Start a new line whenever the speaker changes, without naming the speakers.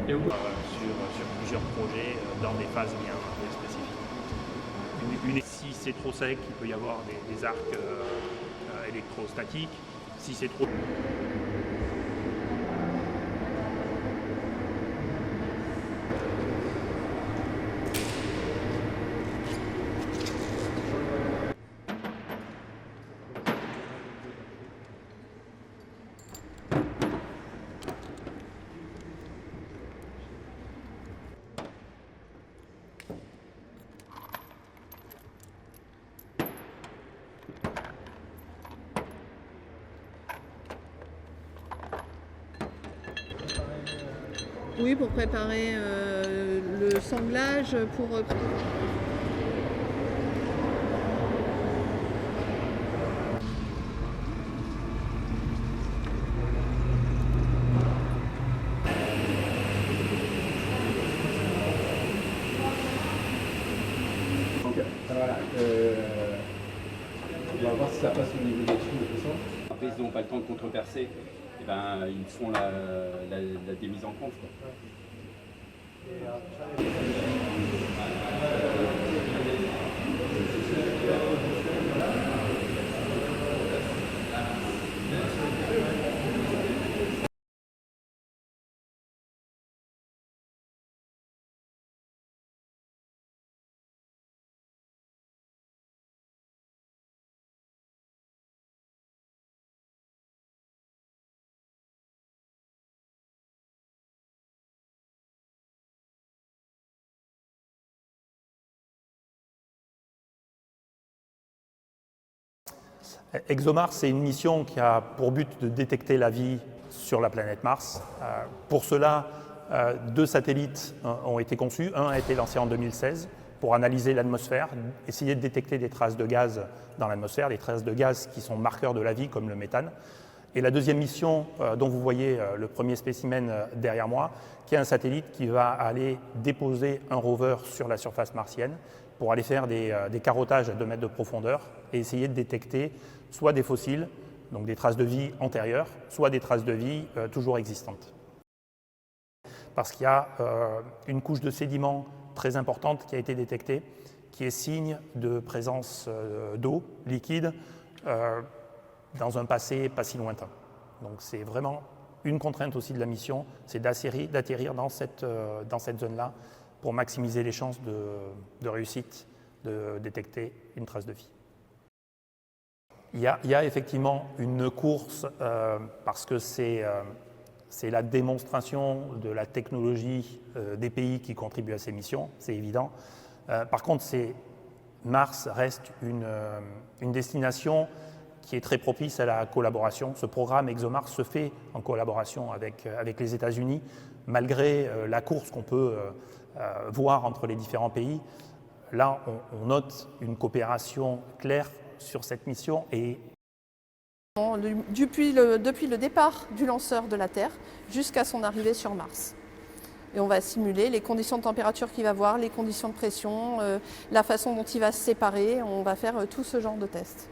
Et sur plusieurs projets dans des phases bien spécifiques. Si c'est trop sec, il peut y avoir des arcs électrostatiques. Si c'est trop...
Oui, pour préparer le sanglage, pour...
Voilà, on va voir si ça passe au niveau des tuyaux et tout ça.
Après, ils n'ont pas le temps de contrepercer, et ben, ils font la démise en conf.
ExoMars, c'est une mission qui a pour but de détecter la vie sur la planète Mars. Pour cela, 2 satellites ont été conçus. Un a été lancé en 2016 pour analyser l'atmosphère, essayer de détecter des traces de gaz dans l'atmosphère, des traces de gaz qui sont marqueurs de la vie, comme le méthane. Et la deuxième mission, dont vous voyez le premier spécimen derrière moi, qui est un satellite qui va aller déposer un rover sur la surface martienne pour aller faire des carottages à 2 mètres de profondeur et essayer de détecter soit des fossiles, donc des traces de vie antérieures, soit des traces de vie toujours existantes. Parce qu'il y a une couche de sédiments très importante qui a été détectée, qui est signe de présence d'eau liquide dans un passé pas si lointain. Donc c'est vraiment une contrainte aussi de la mission, c'est d'atterrir dans cette zone-là pour maximiser les chances de réussite de détecter une trace de vie. Il y a effectivement une course parce que c'est la démonstration de la technologie des pays qui contribuent à ces missions, c'est évident. Par contre, Mars reste une destination qui est très propice à la collaboration. Ce programme ExoMars se fait en collaboration avec les États-Unis, malgré la course qu'on peut voir entre les différents pays. Là, on note une coopération claire sur cette mission.
Depuis le départ du lanceur de la Terre jusqu'à son arrivée sur Mars. Et on va simuler les conditions de température qu'il va avoir, les conditions de pression, la façon dont il va se séparer. On va faire tout ce genre de tests.